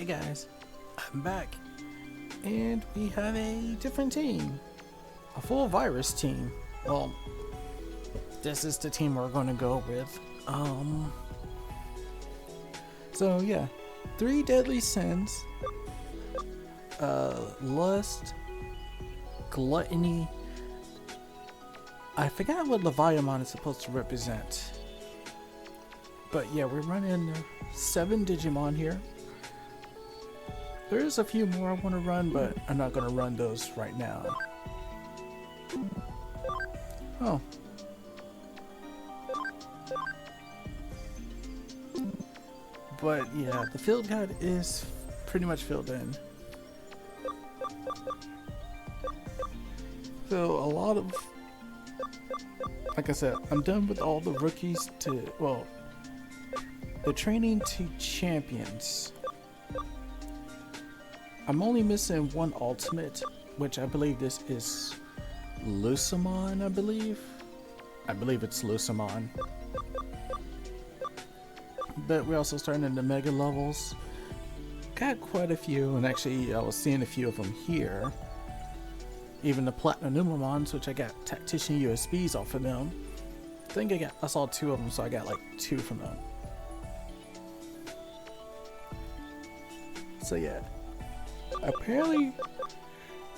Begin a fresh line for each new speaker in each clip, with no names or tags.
guys, I'm back, and we have a different team, a full virus team. Well, this is the team we're going to go with. So yeah, 3 deadly sins, lust, gluttony. I forgot what Leopardman is supposed to represent. But yeah, we're running 7 Digimon here. There's a few more I want to run, but I'm not going to run those right now. Oh. But yeah, the field guide is pretty much filled in. So a lot of, like I said, I'm done with all the rookies to, well, the training to champions. I'm only missing one ultimate, which I believe this is Lucamon, I believe. I believe it's Lucamon. But we're also starting in the mega levels. Got quite a few, and actually I was seeing a few of them here. Even the Platinumons, which I got tactician USBs off of them. I saw 2 of them, so I got like 2 from them. So yeah, apparently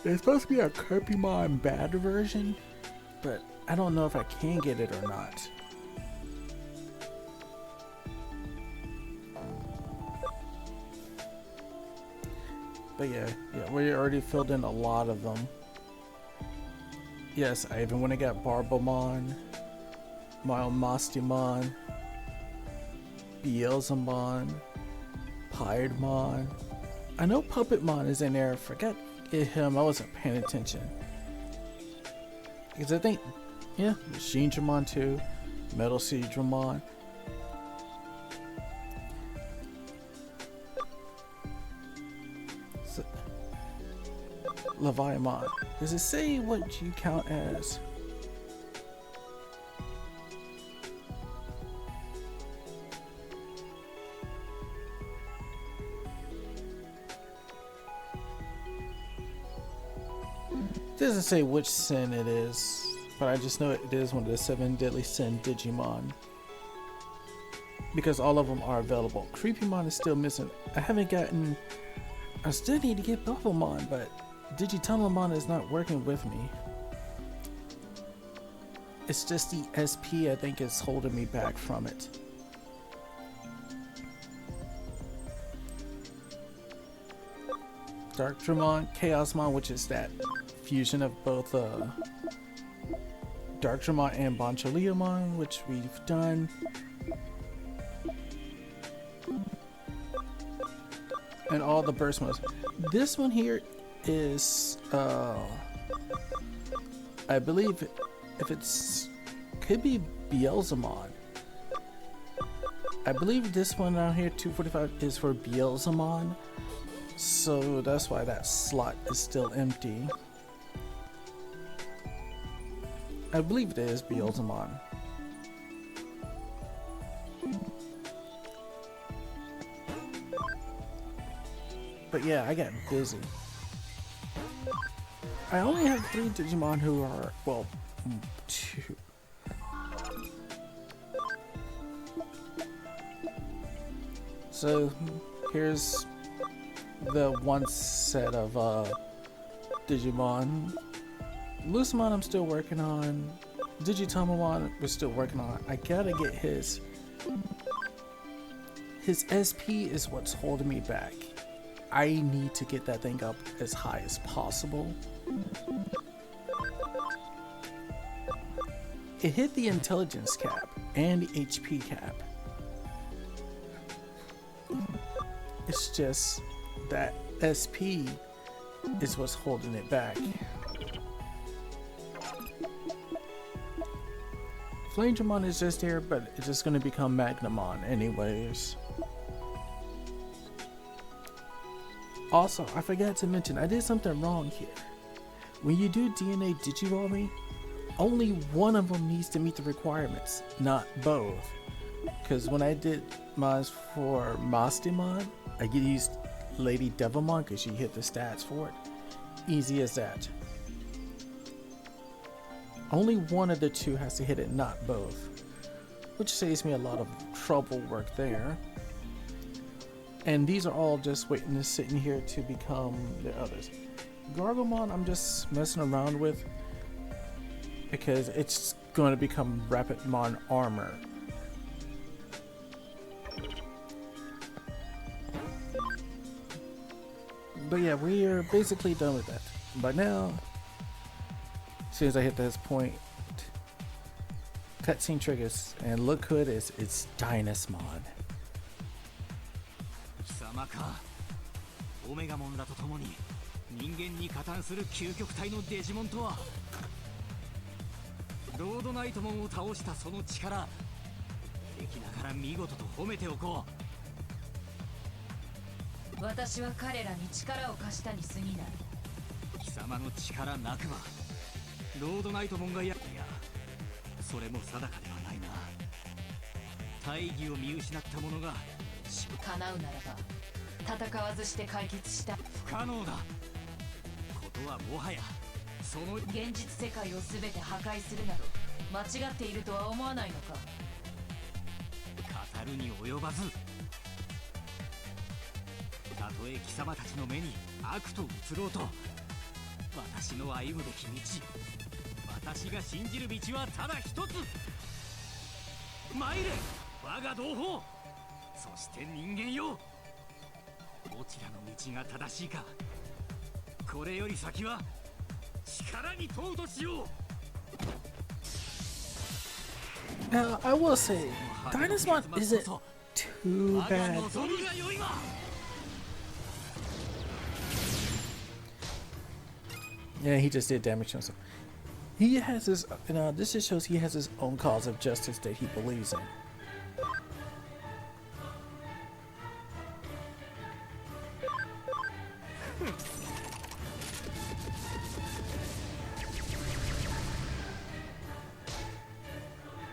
there's supposed to be a Kirpymon bad version, but I don't know if I can get it or not. But yeah, we already filled in a lot of them. Yes, I even went and got Barbomon, Mylmastimon, Beelzemon, Piedmon. I know Puppetmon is in there. Forgot him. I wasn't paying attention. Because I think, yeah, Machinedramon too, Metal Seedramon. So, Leviamon. Does it say what you count as? It doesn't say which sin it is, but I just know it is one of the 7 deadly sin Digimon. Because all of them are available. Creepymon is still missing. I still need to get Bubblemon, but Digitunnelmon is not working with me. It's just the SP I think is holding me back from it. Darkdramon, Chaosmon, which is that fusion of both Darkdramon and Boncholiamon, which we've done. And all the burst modes. This one here is I believe if it's could be Beelzemon. I believe this one down here 245 is for Beelzemon. So that's why that slot is still empty. I believe it is Beelzemon. But yeah, I got busy. I only have 3 Digimon who are, well, 2. So here's the one set of Digimon. Lucamon I'm still working on. Digitunnelmon we're still working on. I gotta get his SP is what's holding me back. I need to get that thing up as high as possible. It hit the intelligence cap and the HP cap. It's just that SP is what's holding it back. Flangedramon is just there, but it's just going to become Magnamon anyways. Also, I forgot to mention, I did something wrong here. When you do DNA Digivolving, only one of them needs to meet the requirements, not both. Because when I did mine for Mastimon, I used Lady Devilmon because she hit the stats for it. Easy as that. Only one of the two has to hit it, not both, which saves me a lot of trouble work there. And these are all just waiting to sit in here to become the others. Gargomon I'm just messing around with because it's going to become Rapidmon armor. But yeah, we are basically done with that. By now, as soon as I hit this point, cutscene triggers, and look who it is, it's Dynastmon.
貴様か。オメガモンらと共に人間に加担する究極体のデジモンとは。ロードナイトモンを倒したその力、敵ながら見事と褒めておこう。
私は彼らに力を貸したに過ぎない。
貴様の力なくばロードナイトモンがや、いや、それも定かではないな。大義を見失った者が
叶うならば戦わずして解決した。
不可能だ。ことはもはやその
現実世界を全て破壊するなど間違っているとは思わないのか。
語るに及ばず、たとえ貴様たちの目に悪と映ろうと、私の歩むべき道、私が信じる道はただ一つ。参れ我が同胞、そして人間よ。どちらの道が正しいか、これより先は力に問うとしよう。
Now, I will say, Dynastmon isn't too bad. Yeah, he just did damage to himself. He has his, this just shows he has his own cause of justice that he believes in.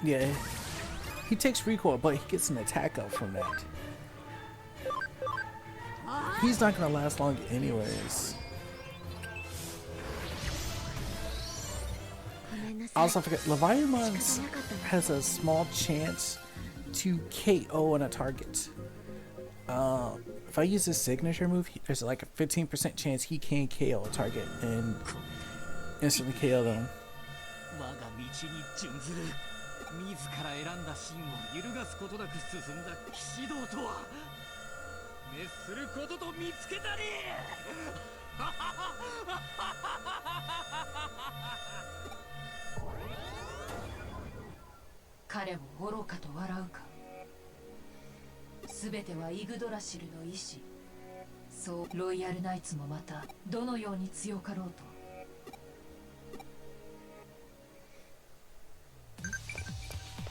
Yeah, he takes recoil, but he gets an attack up from that. He's not gonna last long anyways. Also, I forget, Leopardman has a small chance to KO on a target. If I use his signature move, there's like a 15% chance he can KO a target and instantly KO them.
自ら選んだ真を揺るがすことなく進んだ騎士道とは、滅することと見つけたり。
彼を愚かと笑うか。すべてはイグドラシルの意志。そうロイヤルナイツもまたどのように強かろうと。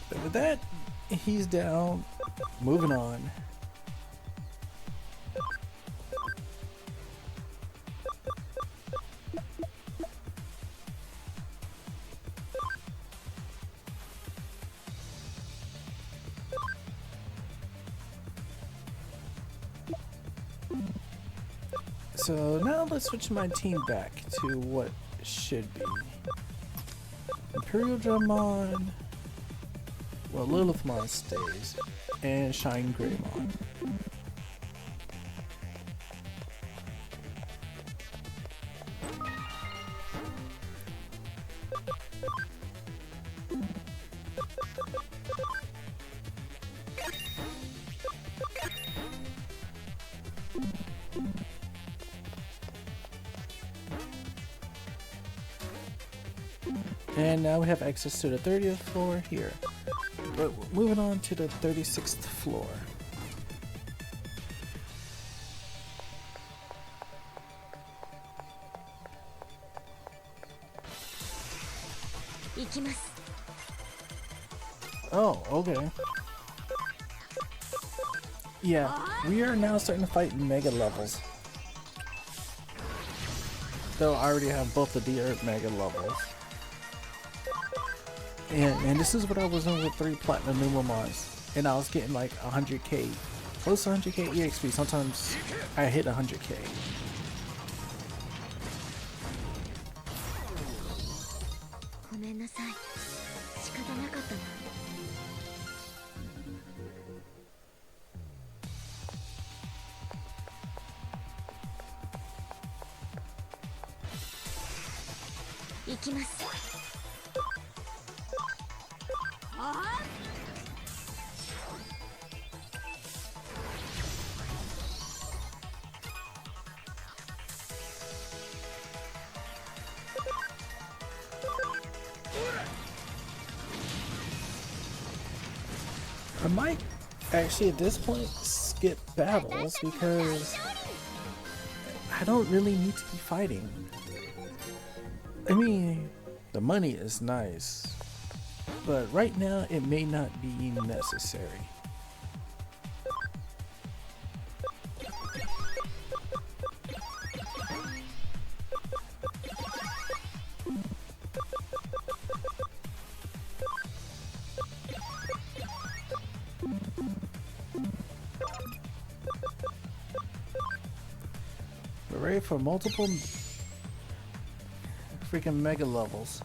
But with that, he's down. Moving on. So now let's switch my team back to what should be. Imperial Drummon. Well, Lilithmon stays, and Shine Greymon. And now we have access to the 30th floor here. But moving on to the 36th floor. Oh, okay. Yeah, we are now starting to fight mega levels. Though I already have both of the mega levels. And this is what I was doing with 3 Platinum Numamons, and I was getting like 100k close to 100k EXP. Sometimes I hit 100k. I might actually at this point skip battles because I don't really need to be fighting. I mean, the money is nice, but right now it may not be necessary. We're ready for multiple freaking mega levels.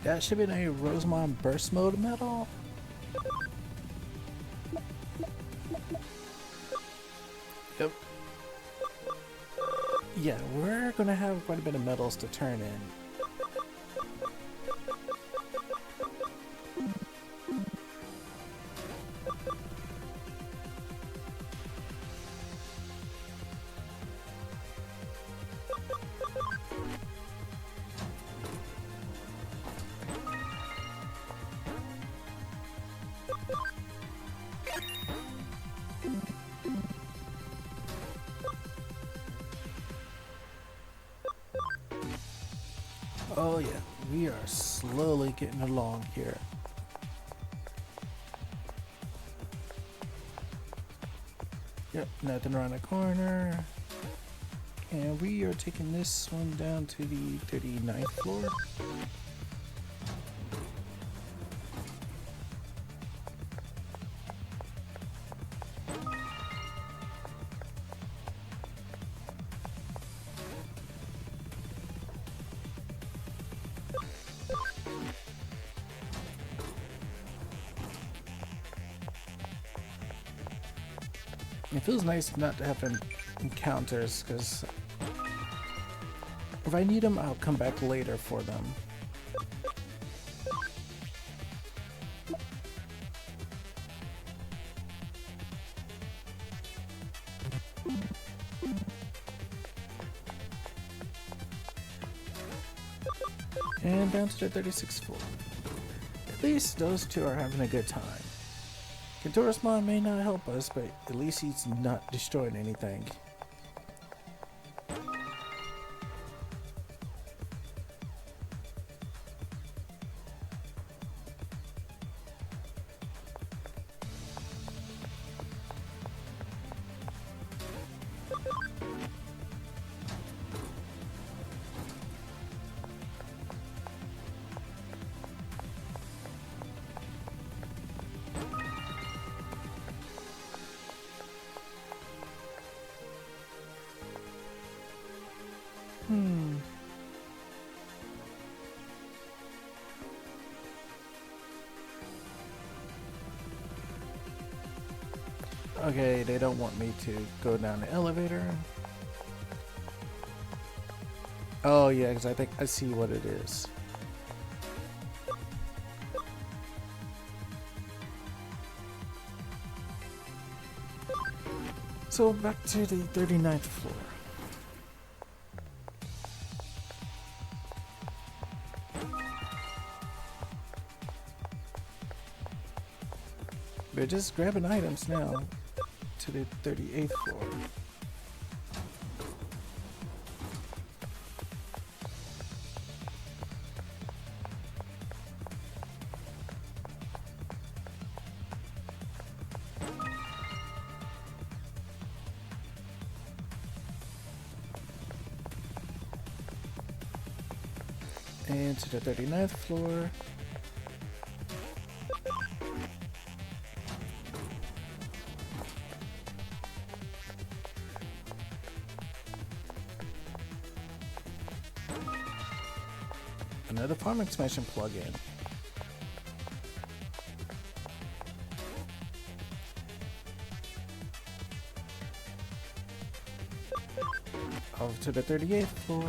That should be a Rosemont Burst Mode medal. Yep. Yeah, we're gonna have quite a bit of medals to turn in. Oh yeah, we are slowly getting along here. Yep, nothing around the corner. And we are taking this one down to the 39th floor. It feels nice not to have encounters, because if I need them, I'll come back later for them. And down to the 36th floor. At least those two are having a good time. Dynastmon may not help us, but at least he's not destroying anything. Okay, they don't want me to go down the elevator. Oh yeah, because I think I see what it is. So back to the 39th floor. They're just grabbing items now to the 38th floor. And to the 39th floor. Another farm expansion plugin. Over to the 38th floor.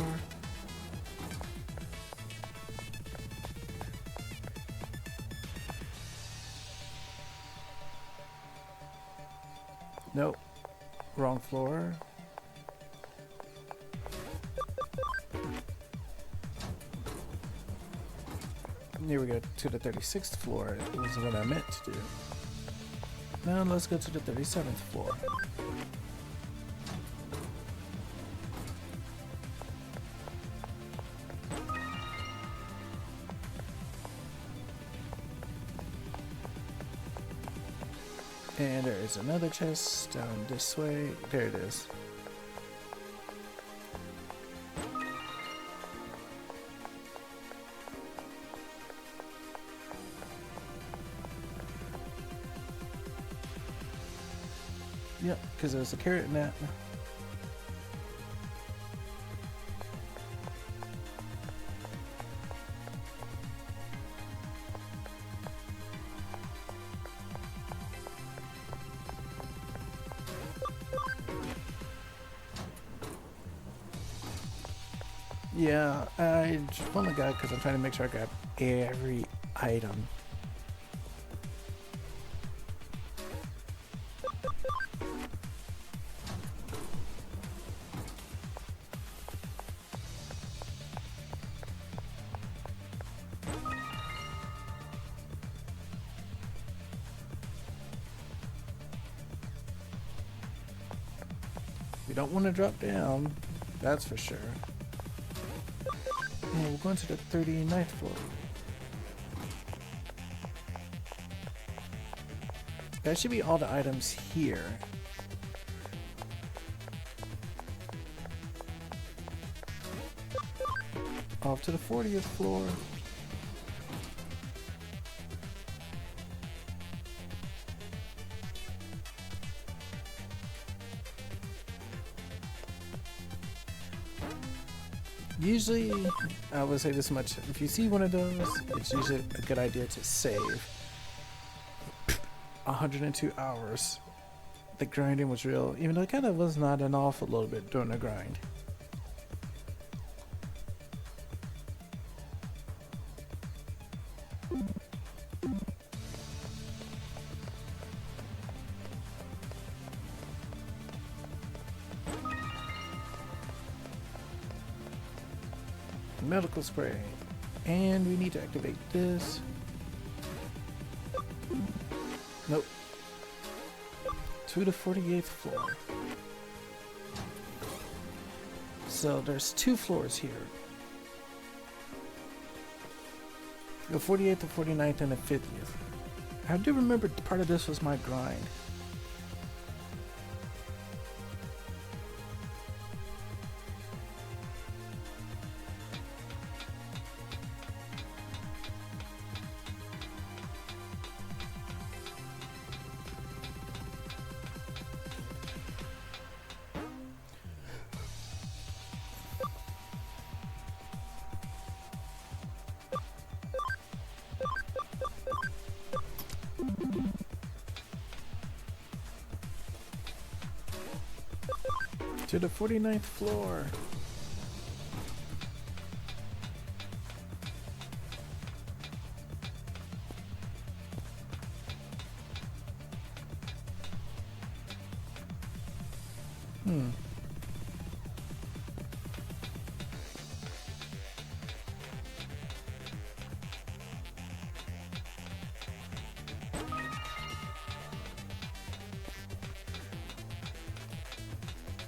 Nope. Wrong floor. Here we go to the 36th floor. It was what I meant to do. Now let's go to the 37th floor. And there is another chest down this way. There it is. Yep, because there's a carrot in that. Yeah, I only got because I'm trying to make sure I grab every item. We don't want to drop down, that's for sure. And we're going to the 39th floor. That should be all the items here. Off to the 40th floor. Usually, I would say this much, if you see one of those, it's usually a good idea to save. 102 hours. The grinding was real, even though it kind of was nodding off a little bit during the grind. Medical spray, and we need to activate this. Nope. To the 48th floor. So there's two floors here. The 48th, the 49th, and the 50th. I do remember part of this was my grind. To the 49th floor.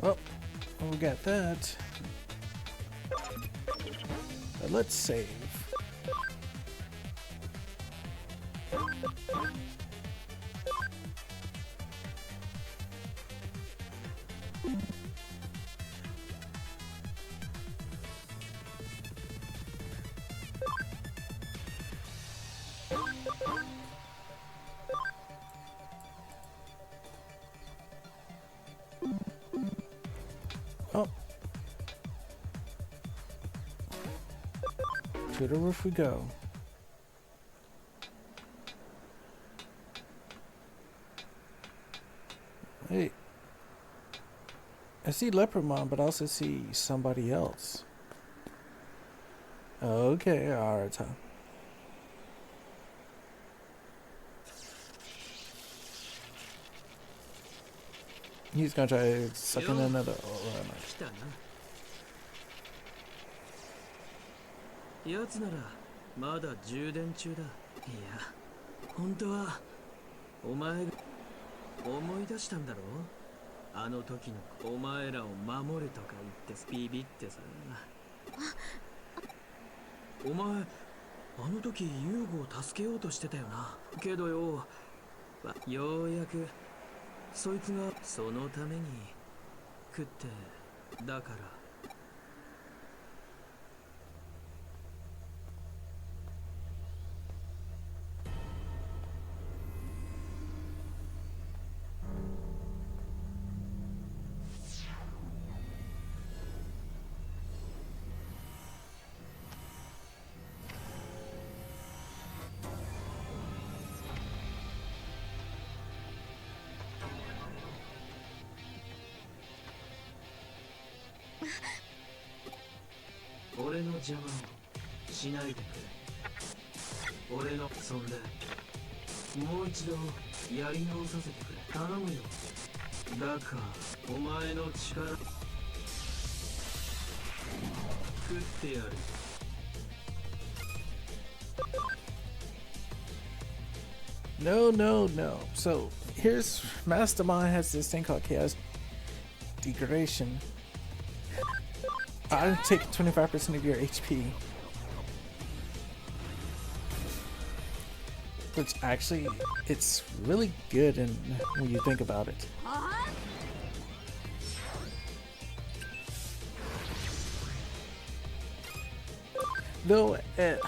Well, we got that. But let's save. Oh. To the roof we go. Hey. I see Leopardman, but I also see somebody else. Okay, Arata. He's gonna try sucking another. Oh,
やつならまだ充電中だ。いや、本当はお前が思い出したんだろ？あの時のお前らを守るとか言ってビビってさ。お前あの時ユーゴを助けようとしてたよな。けどよ、ようやくそいつがそのために食ってだから。俺の邪魔をしないでくれ。俺のそんでもう一度やり直させてくれ。頼むよ。だからお前の力食ってやる。
No, no, no. So here's Mastermind has this thing called Chaos Degradation. I take 25% of your HP. Which actually, it's really good when you think about it. Though at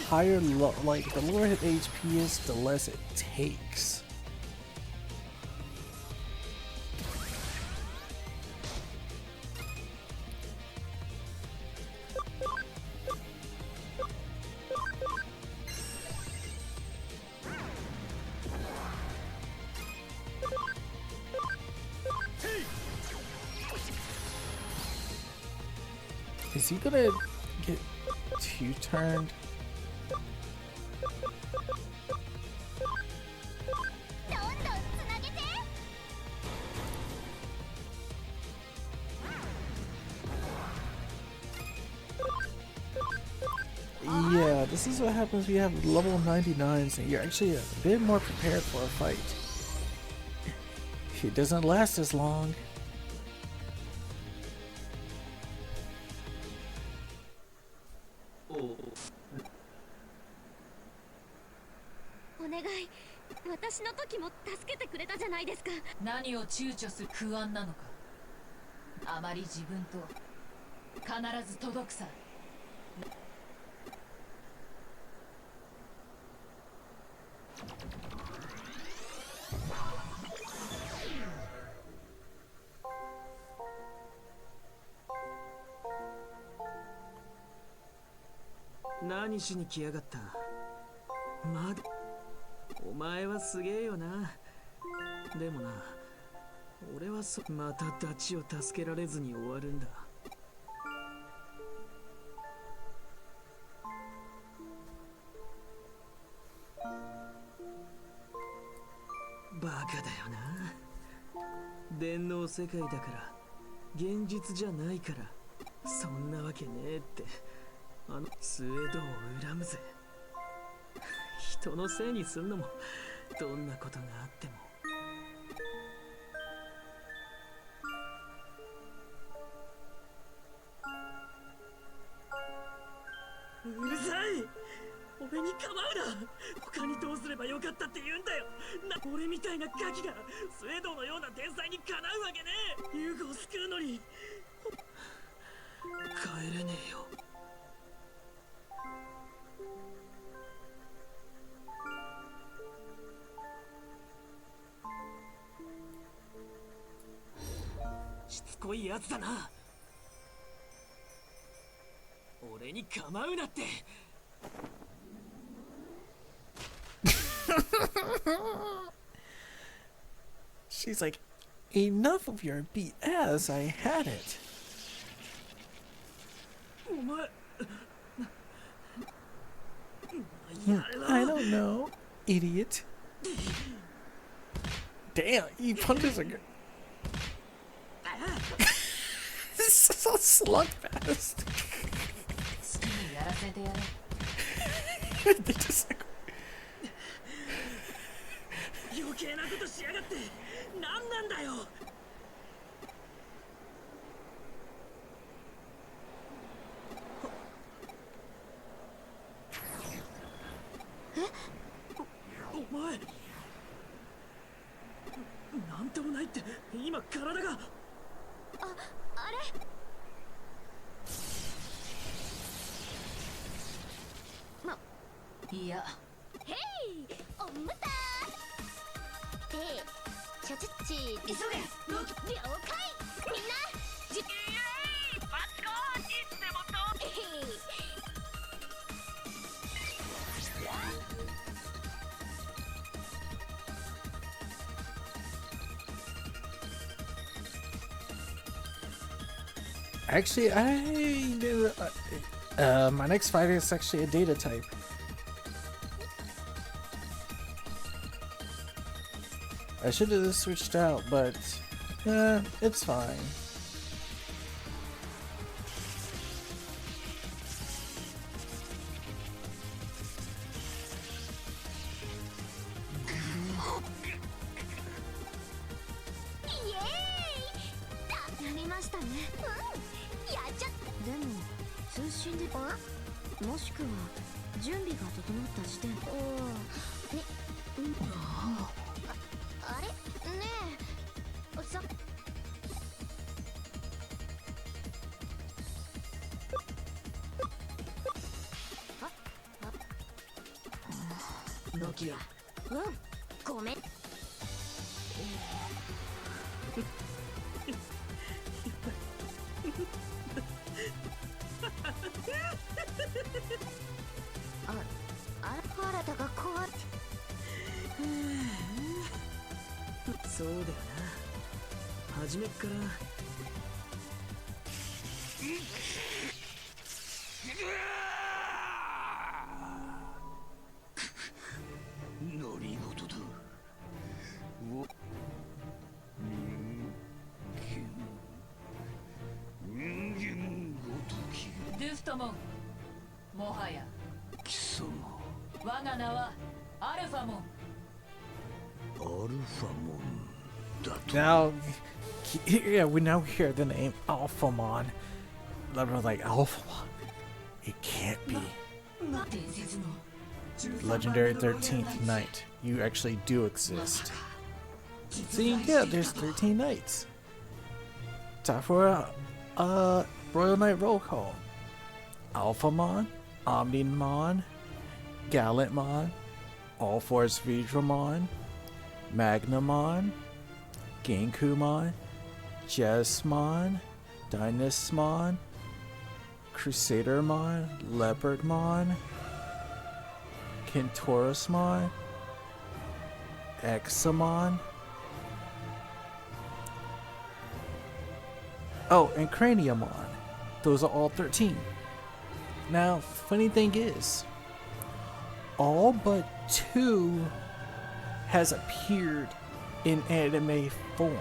higher, like the lower HP is, the less it takes. Is he gonna get two-turned? Yeah, this is what happens when you have level 99s and you're actually a bit more prepared for a fight. It doesn't last as long.
何を躊躇する不安なのか。あまり自分と必ず届くさ。
何しに来やがった。まだお前はすげえよな。でもな、俺はまたダチを助けられずに終わるんだ。バカだよな。電脳世界だから現実じゃないから、そんなわけねえって。あのスウェードを恨むぜ。人のせいにすんのもどんなことがあっても。うるさい。俺に構うな。他にどうすればよかったって言うんだよ。俺みたいなガキがスウェードのような天才にかなうわけねえ。ユーゴを救うのに帰れねえよ。しつこいやつだな。俺に構うなって。
She's like, enough of your BS, I had it.
お前
I don't know, idiot. Damn, he punches a girl. This is so slugfest. They just like...
余計なことしやがって何なんだよ。お前なんともないって。今体が
あれ
いや、
へいおむたでちょちょっち急げ了解みんなじバツコーチってことへい
Actually, my next fighter is actually a data type. I should have switched out, but it's fine.
ごめんあらたが怖い。
そうだよな。初めっからノリ事だ。人間ごとき
ドゥフトモン、もはや
貴様。
我が名はアルファモン。
アルファモンだと。
Now, yeah, we now hear the name Alphamon. We're like, Alphamon? It can't be. Legendary 13th Knight. You actually do exist. See, yeah, there's 13 knights. Time for a Royal Knight roll call. Alphamon, Omnimon, Gallantmon, All Force Vidramon, Magnamon, Genkumon, Jesmon, Dynastmon, Crusadermon, Leopardmon, Kentorosmon, Examon, Oh, and Craniumon. Those are all 13. Now, funny thing is, all but 2 has appeared in anime form.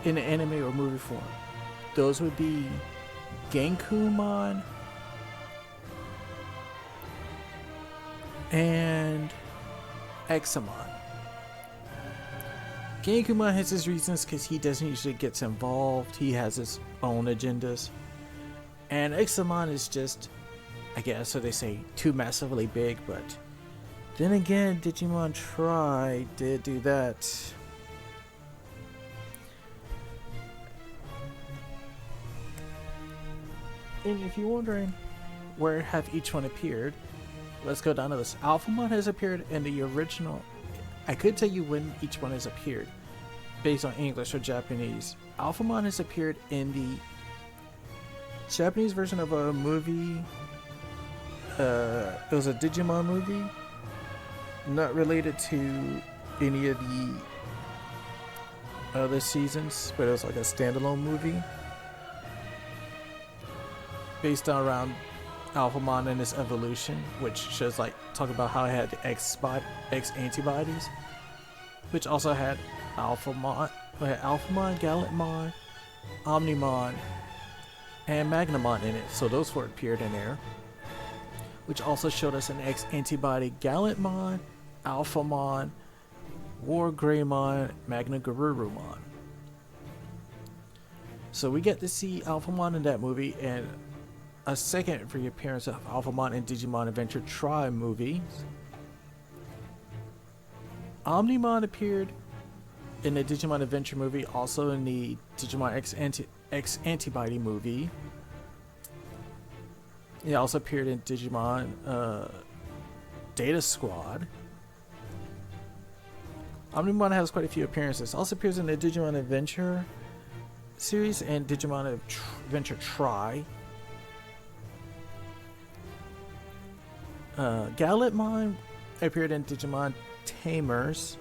In an anime or movie form. Those would be Genkumon and Examon. Genkumon has his reasons because he doesn't usually get involved. He has his own agendas. And Examon is just, I guess, so they say, too massively big, but then again, Digimon Tri did do that. And if you're wondering where have each one appeared, let's go down to this. Alphamon has appeared in the original. I could tell you when each one has appeared based on English or Japanese. Alphamon has appeared in the Japanese version of a movie. It was a Digimon movie, not related to any of the other seasons, but it was like a standalone movie based on around Alphamon and his evolution, which shows talk about how it had the X antibodies, which also had Alphamon, Gallantmon, Omnimon, and Magnamon in it. So those 4 appeared in there, which also showed us an X antibody Gallantmon, Alphamon, War Greymon, Magna Garurumon. So we get to see Alphamon in that movie, and a second reappearance of Alphamon in Digimon Adventure Tri movies. Omnimon appeared in the Digimon Adventure movie, also in the Digimon X Antibody movie. He also appeared in Digimon Data Squad. Omnimon has quite a few appearances. Also appears in the Digimon Adventure series and Digimon Adventure Tri. Gallantmon appeared in Digimon Tamers,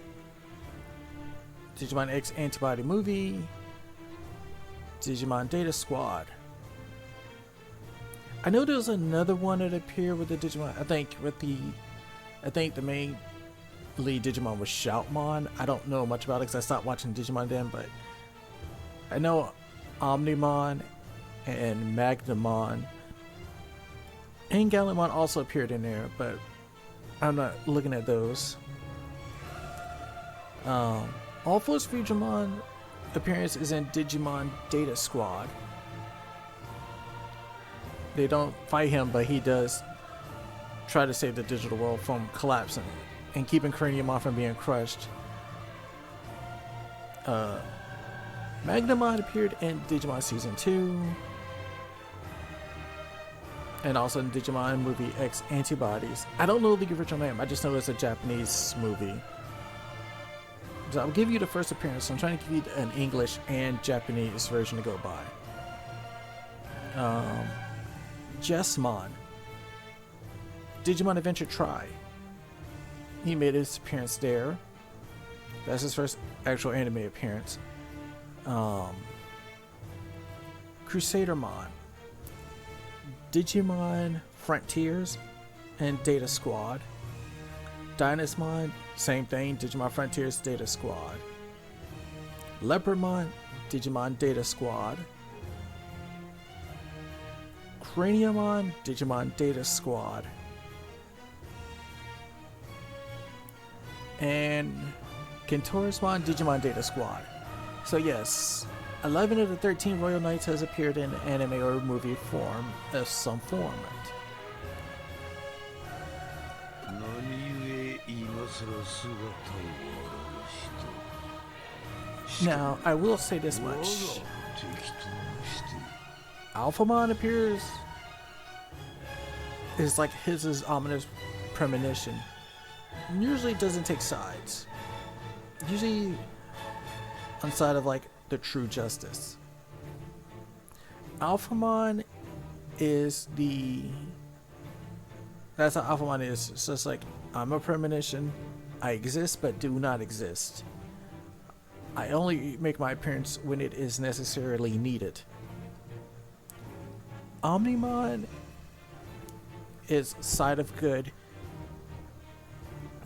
Digimon X Antibody movie, Digimon Data Squad. I know there was another one that appeared with the Digimon. I think the main lead Digimon was Shoutmon. I don't know much about it because I stopped watching Digimon then, but I know Omnimon and Magnamon and Gallantmon also appeared in there, but I'm not looking at those. All Force Digimon appearance is in Digimon Data Squad. They don't fight him, but he does try to save the digital world from collapsing and keeping Craniumon from being crushed. Magnamon appeared in Digimon Season 2. And also in Digimon movie X Antibodies. I don't know the original name, I just know it's a Japanese movie. So I'll give you the first appearance. So I'm trying to give you an English and Japanese version to go by. Jessmon, Digimon Adventure Tri. He made his appearance there. That's his first actual anime appearance. Crusadermon, Digimon Frontiers and Data Squad. Dynastmon, same thing, Digimon Frontiers, Data Squad. Leopardman, Digimon Data Squad. Craniumon, Digimon Data Squad. And Kentorismon, Digimon Data Squad. So yes, 11 of the 13 Royal Knights has appeared in anime or movie form of some format. Now, I will say this much. Alphamon appears is like his ominous premonition. Usually doesn't take sides. Usually on side of the true justice. Alphamon is that's how Alphamon is. It's just I'm a premonition. I exist but do not exist. I only make my appearance when it is necessarily needed. Omnimon is side of good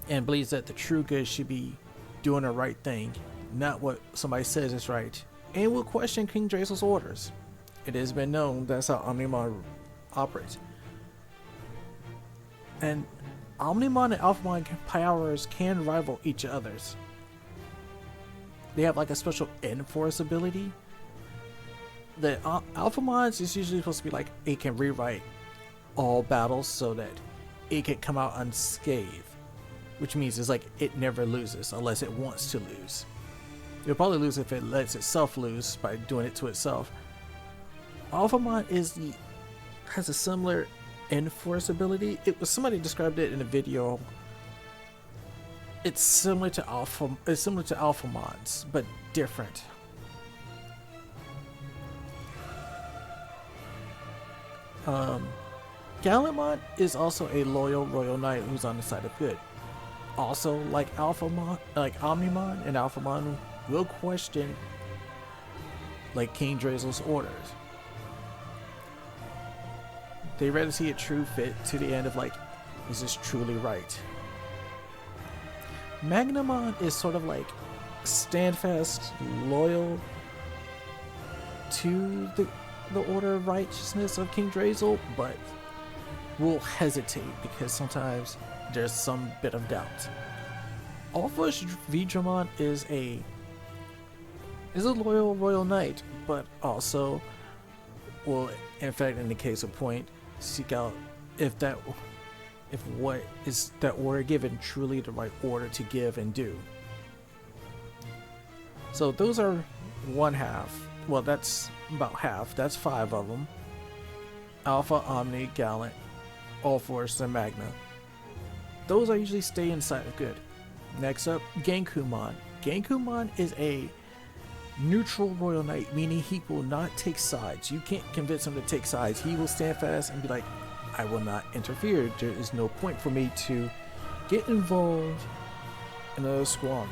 and believes that the true good should be doing the right thing, not what somebody says is right, and will question King Drazel's orders. It has been known that's how Omnimon operates. And Omnimon and Alphamon powers can rival each other's. They have like a special enforce ability. The Alphamon's is usually supposed to be like it can rewrite all battles so that it can come out unscathed, which means it's like it never loses unless it wants to lose. It'll probably lose if it lets itself lose by doing it to itself. Alphamon has a similar enforce ability. It was somebody described it in a video. It's similar to Alphamon's, but different. Gallantmon is also a loyal royal knight who's on the side of good. Also, like Omnimon and Alphamon will question like King Drazel's orders. They rather see a true fit to the end of like, is this truly right? Magnamon is sort of like standfast, loyal to the order of righteousness of King Drazel, but will hesitate because sometimes there's some bit of doubt. Alpha Vidramon is a loyal royal knight, but also will, in fact, in the case of point, seek out if what is that order given truly the right order to give and do. So those are one half. Well, that's about half. That's 5 of them. Alpha, Omni, Gallant, All Force, and Magna. Those are usually stay inside of good. Next up, Genkumon. Genkumon is a neutral royal knight, meaning he will not take sides. You can't convince him to take sides. He will stand fast and be like, I will not interfere. There is no point for me to get involved in a squabble.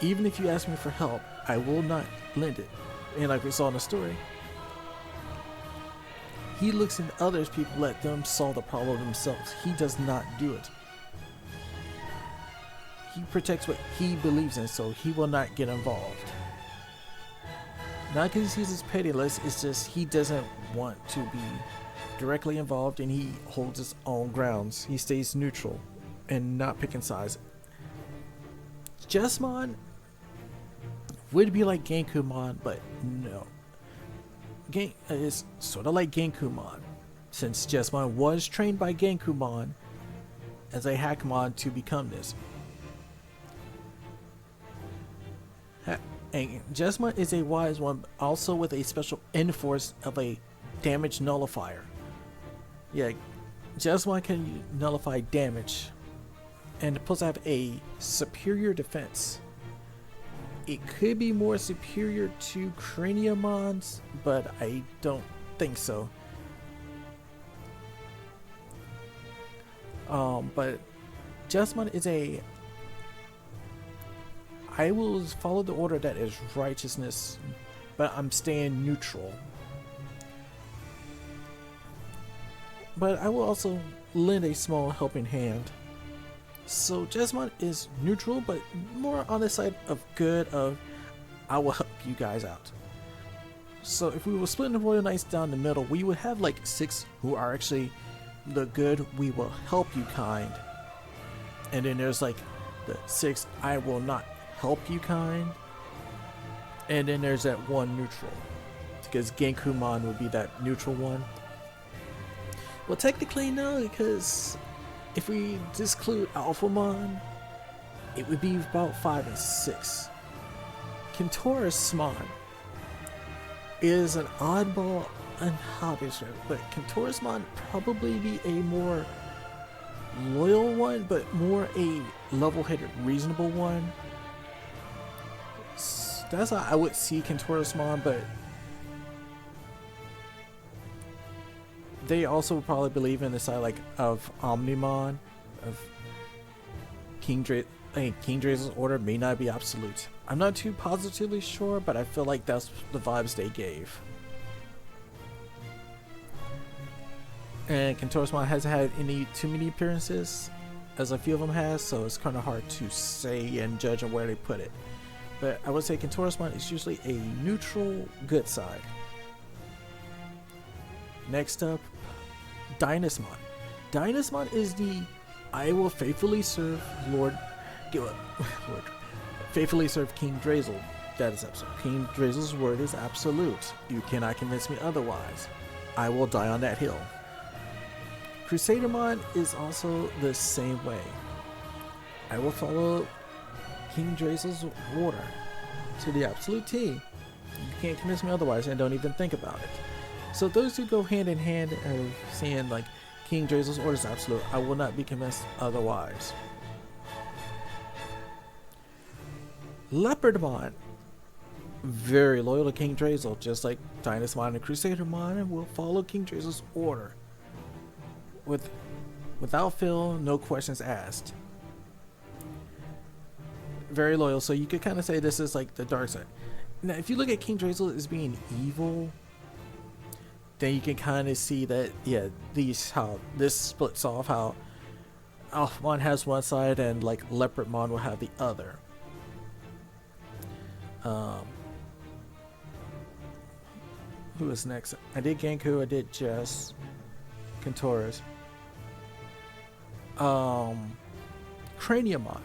Even if you ask me for help, I will not lend it. And like we saw in the story, he looks into others, people let them solve the problem themselves. He does not do it. He protects what he believes in, so he will not get involved. Not because he sees his pettiness, it's just he doesn't want to be directly involved, and he holds his own grounds. He stays neutral and not picking sides. Jesmon would be like Genkumon, but no. It's sort of like Genkumon, since Jesmon was trained by Genkumon as a Hackmon to become this. And Jesmon is a wise one, also with a special enforce of a damage nullifier. Yeah, Jesmon can nullify damage, and plus have a superior defense. It could be more superior to Craniumon's, but I don't think so. But Jesmon is I will follow the order that is righteousness, but I'm staying neutral. But I will also lend a small helping hand. So Jesmon is neutral, but more on the side of good, of I will help you guys out. So if we were splitting the Royal Knights down the middle, we would have like 6 who are actually the good, we will help you kind. And then there's like the 6 I will not help you kind. And then there's that one neutral, because Genkumon would be that neutral one. Well, technically no, because if we disclude Alphamon, it would be about 5 and 6. Dynastmon is an oddball and hobbyist, but Dynastmon probably be a more loyal one, but more a level-headed, reasonable one. That's how I would see Dynastmon, but they also probably believe in the side like of Omnimon, of King King Drazel's order may not be absolute. I'm not too positively sure, but I feel like that's the vibes they gave. And Kentorismon hasn't had too many appearances, as a few of them has, so it's kind of hard to say and judge on where they put it. But I would say Kentorismon is usually a neutral good side. Next up, Dynastmon. Dynastmon is the I will faithfully serve faithfully serve King Drazel. That is episode. King Drazel's word is absolute. You cannot convince me otherwise. I will die on that hill. Crusadermon is also the same way. I will follow King Drazel's order to the absolute T. You can't convince me otherwise, and don't even think about it. So those two go hand in hand of saying like King Drazel's order is absolute. I will not be convinced otherwise. Leopardmon, very loyal to King Drazel, just like Dynastmon and Crusadermon, and will follow King Drazel's order without fail, no questions asked. Very loyal, so you could kind of say this is like the dark side. Now, if you look at King Drazel as being evil, then you can kind of see that, yeah, how this splits off, how Alphamon has one side and like Leopardmon will have the other. Who is next? I did Genku, I did Jess, Kentoris. Craniumon.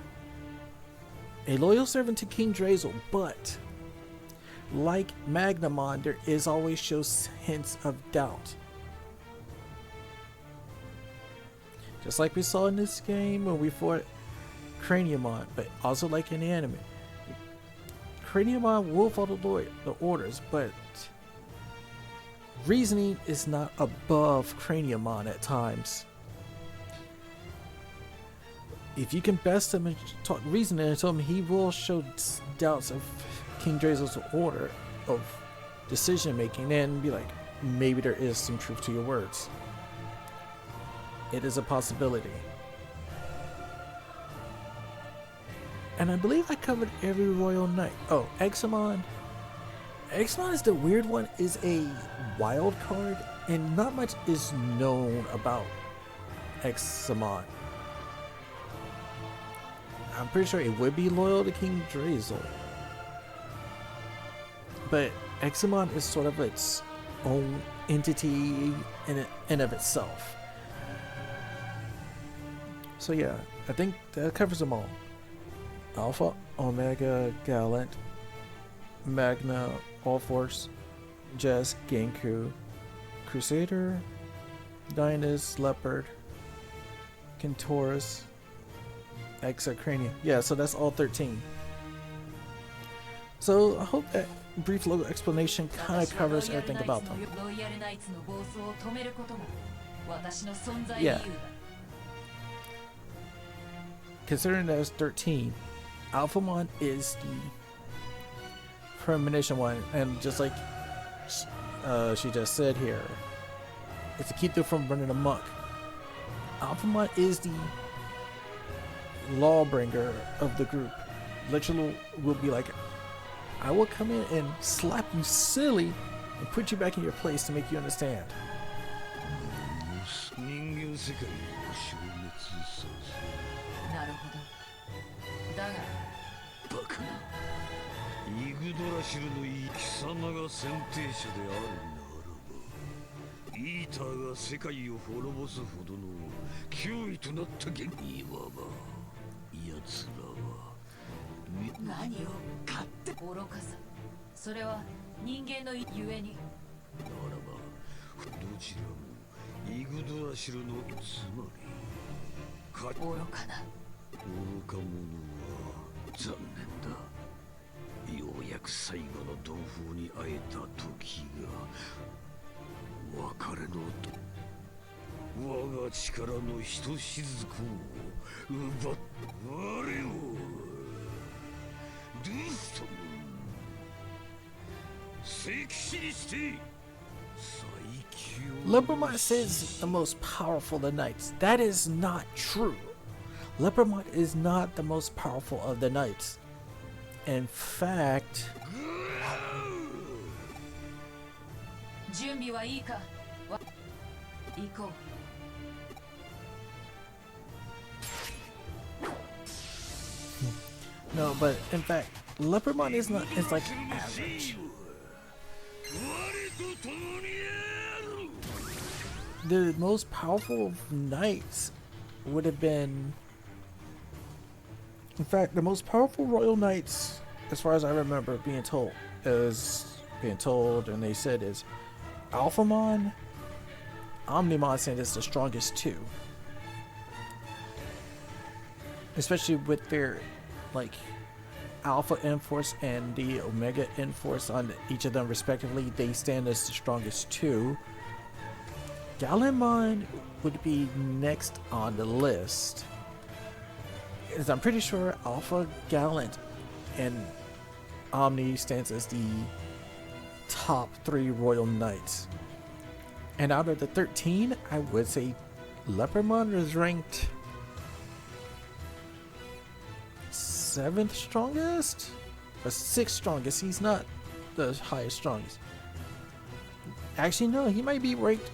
A loyal servant to King Drazel, but like Magnamon, there is always shows hints of doubt. Just like we saw in this game when we fought Craniumon, but also like in the anime. Craniumon will follow the orders, but reasoning is not above Craniumon at times. If you can best him and talk reasoning and tell him, he will show doubts of King Drazel's order of decision making and be like, maybe there is some truth to your words. It is a possibility. And I believe I covered every Royal Knight. Oh, Examon. Examon is the weird one, is a wild card, and not much is known about Examon. I'm pretty sure it would be loyal to King Drazel. But Examon is sort of its own entity in and of itself. So yeah, I think that covers them all. Alpha, Omega, Gallant, Magna, All Force, Jess, Genku, Crusader, Dynast, Leopard, Kentoris, Exacrania. Yeah, so that's all 13. So I hope that brief little explanation kind of covers everything about them. Yeah. Considering there's 13, Alphamon is the premonition one, and just like she just said here, it's to keep them from running amok. Alphamon is the lawbringer of the group. Literally will be like, I will come in and slap you silly and put you back in your place to make you understand. Leopardman says the most powerful of the knights. That is not true. Leopardman is not the most powerful of the knights. In fact,
準備はいいか。行こう。
no, but in fact, Leopardman is not, it's like average. The most powerful of knights would have been, in fact, the most powerful royal knights, as far as I remember being told, and they said is Alphamon, Omnimon said is the strongest too. Especially with their like Alpha Enforce and the Omega Enforce on each of them respectively, they stand as the strongest too. Gallantmon would be next on the list, as I'm pretty sure Alpha, Gallant, and Omni stands as the top 3 royal knights. And out of the 13, I would say Leopardman is ranked 7th strongest or 6th strongest. He's not the highest strongest. Actually, no, he might be ranked,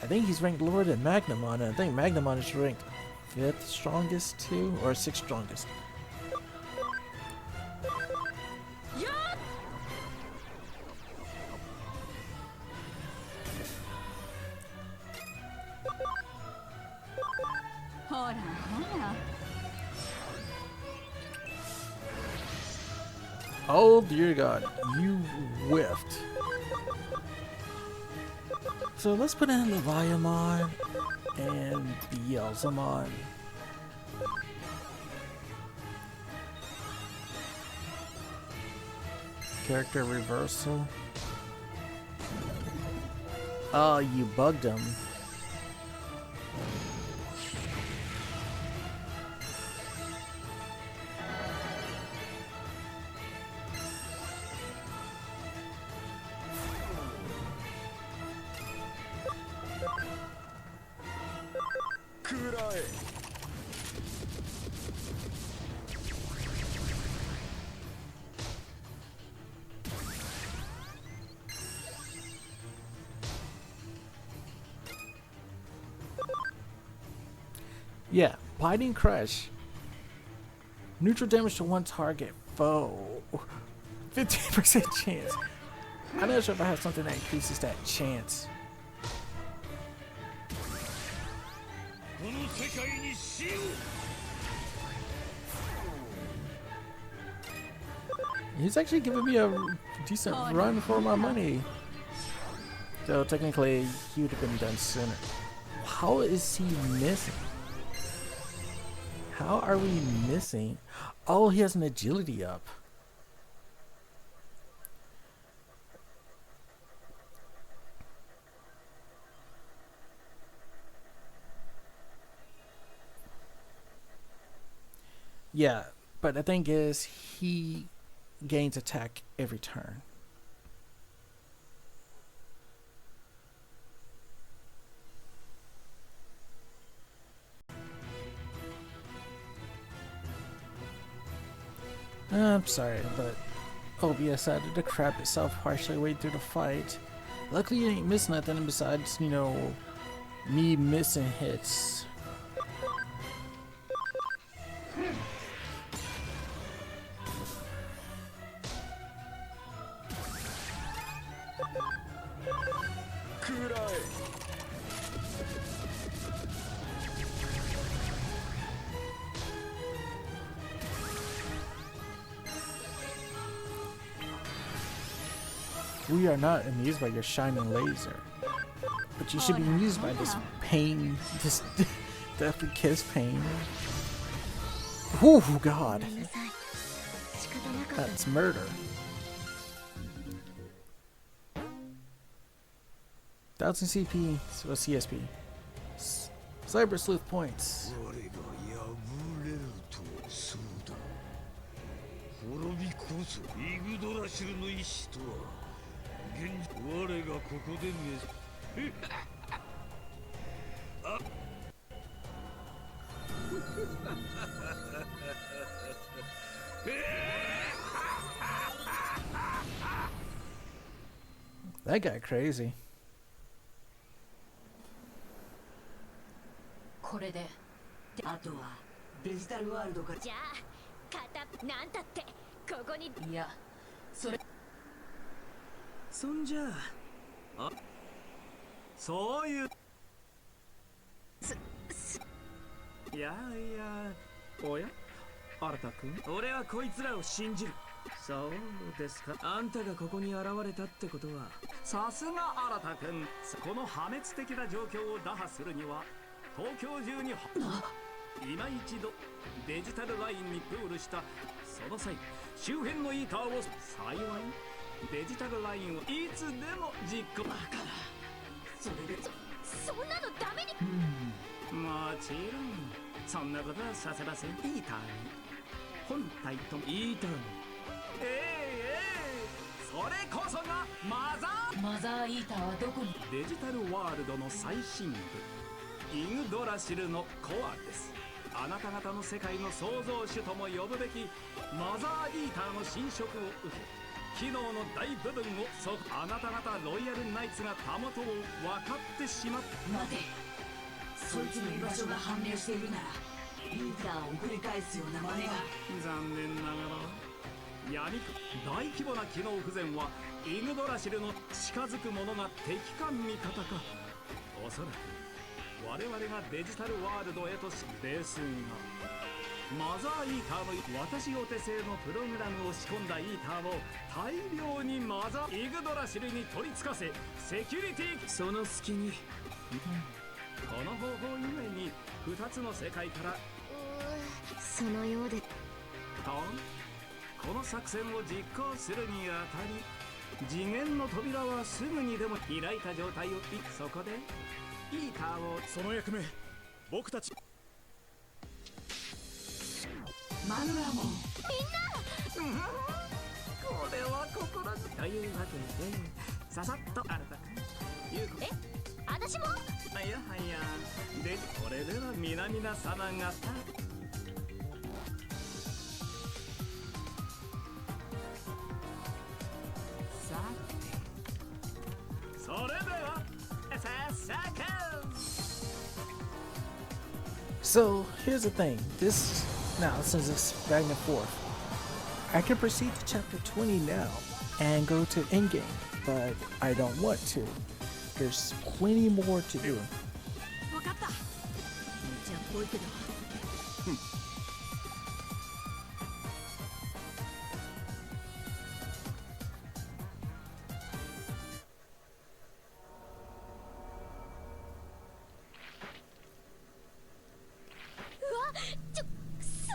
I think he's ranked lower than Magnamon, and I think Magnamon is ranked 5th strongest too, or 6th strongest. Oh dear God, you whiffed. So let's put in Leviamon and Beelzemon. Character reversal. Oh, you bugged him. Yeah, Biting Crush. Neutral damage to one target foe. 15% chance. I'm not sure if I have something that increases that chance. He's actually giving me a decent run for my money. So technically, he would have been done sooner. How is he missing? How are we missing? Oh, he has an agility up. Yeah, but the thing is, he gains attack every turn. I'm sorry, but OBS decided to crap itself partially way through the fight. Luckily, you ain't missing nothing besides, you know, me missing hits. We are not amused by your shining laser, but you should be amused by this pain, this deathly kiss pain. Oh God, that's murder. 1000 CP, so CSP. Cyber Sleuth points. That got crazy.
これで
あとはデジタルワールドか。
じゃあなんたってここに。
いやそれ
そんじゃあ、そういういやいや、おや新田君、俺はこいつらを信じる。そうですか。あんたがここに現れたってことは、さすが新田君。この破滅的な状況を打破するには東京中に今一度デジタルラインにプールしたその際、周辺のイーターを幸いデジタルラインをいつでも実行。だから
それで
そんなのダメに。
もちろんそんなことはさせません。イーターに本体とイーターにそれこそがマザ
ーイーターはどこに。
ーデジタルワールドの最新部イグドラシルのコアです。あなた方の世界の創造主とも呼ぶべきマザーイーターの侵食を受け、機能の大部分をあなた方ロイヤルナイツがたもとを分かってしまった。
待て、
そいつの居場所が判明しているならイーターを送り返すような真似が。
残念ながら闇大規模な機能不全はイグドラシルの近づく者が敵か味方か、おそらく我々がデジタルワールドへとですが、マザーイーターの私お手製のプログラムを仕込んだイーターを大量にマザーイグドラシルに取り付かせセキュリティ、その隙にこの方法ゆえに2つの世界から
そのようで。
とこの作戦を実行するにあたり、次元の扉はすぐにでも開いた状態をそこでイーターを
その役目僕たち
マヌラモン。
これは心強い。というわけでささっとあれだいうこと。
私も。
いやはやでこれでは皆々様方さてそれでは早速。
So here's the thing. This now, since it's back and forth, I can proceed to chapter 20 now and go to endgame, but I don't want to. There's plenty more to do.
分かった。無茶っぽいけど。
す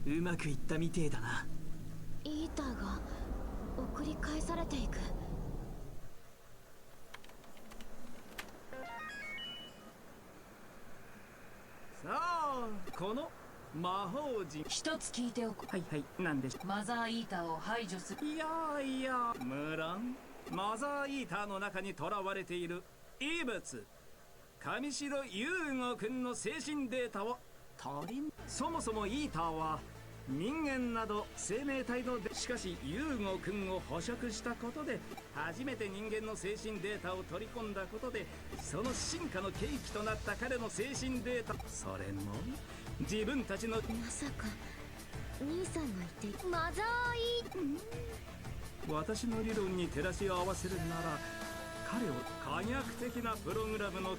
ごい。
うまくいったみてえだな。
イーターが送り返されていく。
さあこの魔法陣、
一つ聞いておく。
はいはい、なんでしょ
マザーイーターを排除する。
いやいや、無論マザーイーターの中にとらわれている異物上白優吾君の精神データを取り、そもそもイーターは人間など生命体のしかし優吾君を捕食したことで初めて人間の精神データを取り込んだことで、その進化の契機となった彼の精神データ、それも自分たちの
まさか兄さんが言ってマザーイー。
私の理論に照らし合わせるなら、彼を可逆的なプログラムの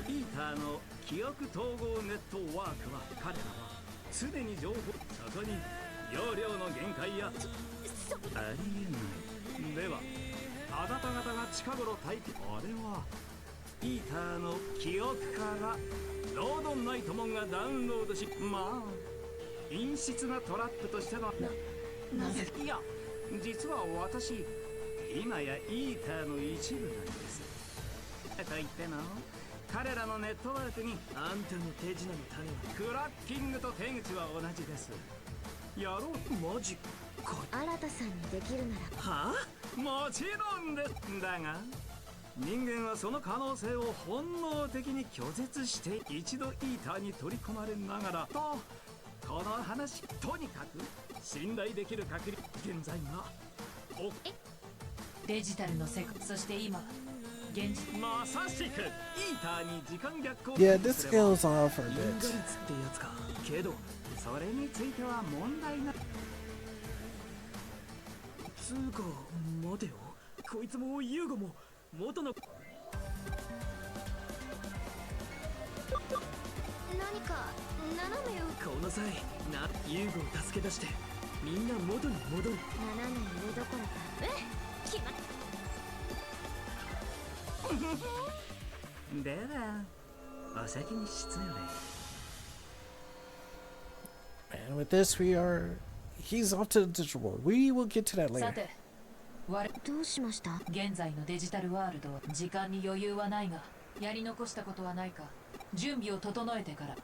イーターの記憶統合ネットワークは、彼らは常に情報、そこに容量の限界やありえない。ではあなた方が近頃体験、あれはイーターの記憶からロードナイトモンがダウンロードし、まあ陰湿なトラップとしての
なぜ。
いや実は私今やイーターの一部なんです。と言っても彼らのネットワークにあんたの手品の種はクラッキングと手口は同じです。やろう。マジか。
新さんにできるなら。
はあ、もちろんです。だが人間はその可能性を本能的に拒絶して一度イーターに取り込まれながらと、この話とにかく信頼できる限り現在が
デジタルの世界、そして今現実。
まさしくイーターに時間逆行
Yeah, this goes on for a
因果
bit.
率ってやつか。けどそれについては問題ない。つうか待てよ、こいつもユーゴも元の
何か斜めを
この際ユーゴを助け出してみんな元に戻る。
斜め上どころか決まっ
ではお先に失礼。
And with this, he's off to the digital world. We will get to that
さ
later.
て我
どうしました？
現在のデジタルワールド、時間に余裕はないがやり残したことはないか。準備を整えてから。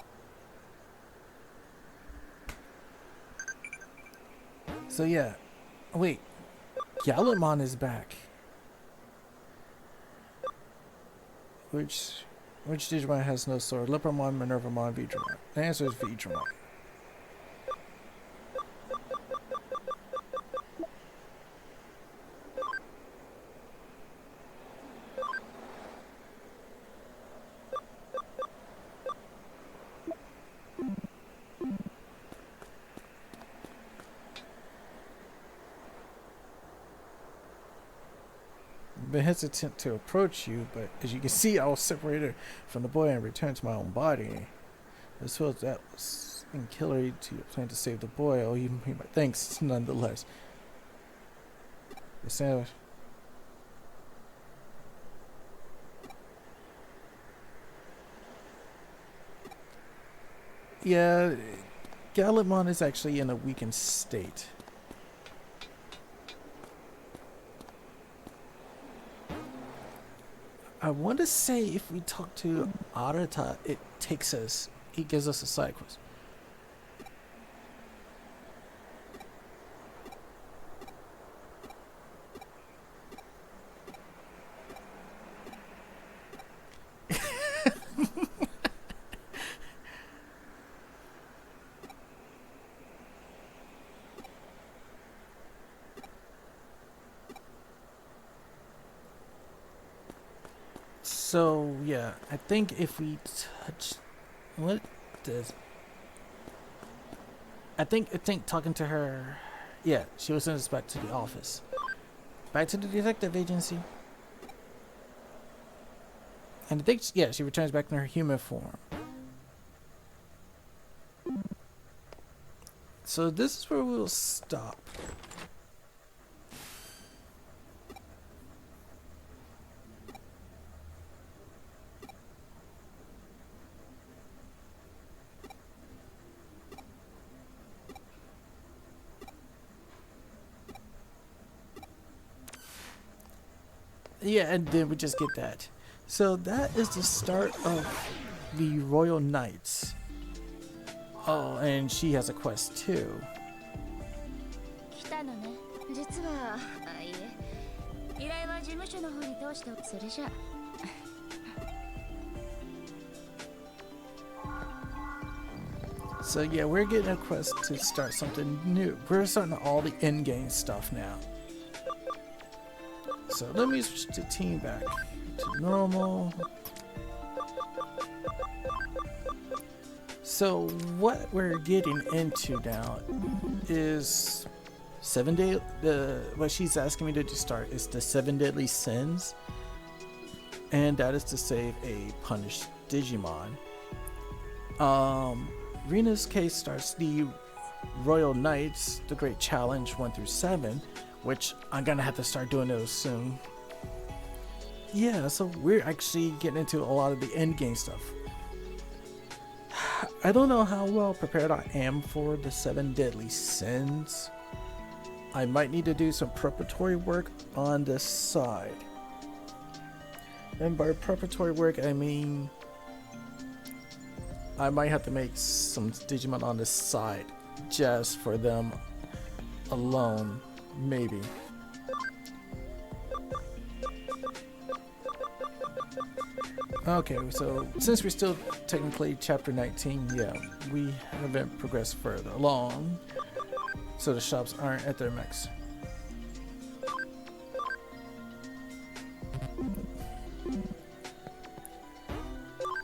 So yeah, wait, Gallimon is back. Which Digimon has no sword? Leopardman, Minervamon, Vidramon. The answer is Vidramon. Been hesitant to approach you, but as you can see, I was separated from the boy and returned to my own body. As well as that was in killer to plan to save the boy. Oh, you made my thanks nonetheless. The sandwich. Yeah, Gallimon is actually in a weakened state. I want to say if we talk to Arata, it gives us a side quest. So yeah, I think if we touch I think talking to her, yeah, she will send us back to the office, back to the detective agency, and I think she returns back in her human form. So this is where we'll stop. Yeah, and then we just get that. So that is the start of the Royal Knights. Oh, and she has a quest too.
来たのね。実は、いえ、依頼は事務所の方に通して、それじゃ。
So yeah, we're getting a quest to start something new. We're starting all the in-game stuff now. So let me switch the team back to normal. So what we're getting into now is what she's asking me to start is the 7 deadly sins, and that is to save a punished Digimon. Rena's case starts the Royal Knights, the Great Challenge 1 through 7, which I'm gonna have to start doing those soon. Yeah, so we're actually getting into a lot of the end game stuff. I don't know how well prepared I am for the 7 deadly sins. I might need to do some preparatory work on this side. And by preparatory work, I mean I might have to make some Digimon on this side just for them alone, maybe. Okay, so since we're still technically chapter 19, yeah, we haven't progressed further along. So the shops aren't at their max.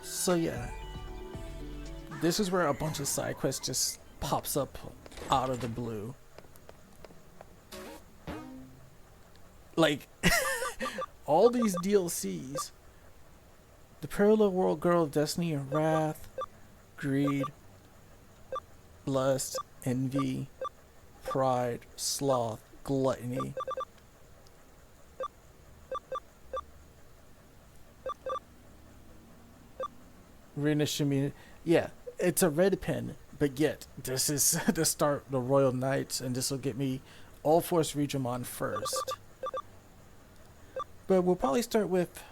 So yeah, this is where a bunch of side quests just pops up out of the blue. Like, all these DLCs. The Parallel World Girl of Destiny and Wrath, Greed, Lust, Envy, Pride, Sloth, Gluttony. Rena Shimina. Yeah, it's a red pen, but yet this is the start the Royal Knights, and this will get me all Force Digimon first. But we'll probably start with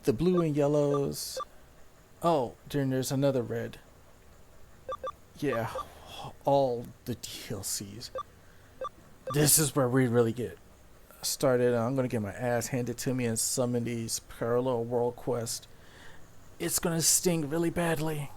the blue and yellows. Oh, then there's another red. Yeah, all the DLCs. This is where we really get started. I'm gonna get my ass handed to me and summon these Parallel World quests. It's gonna sting really badly.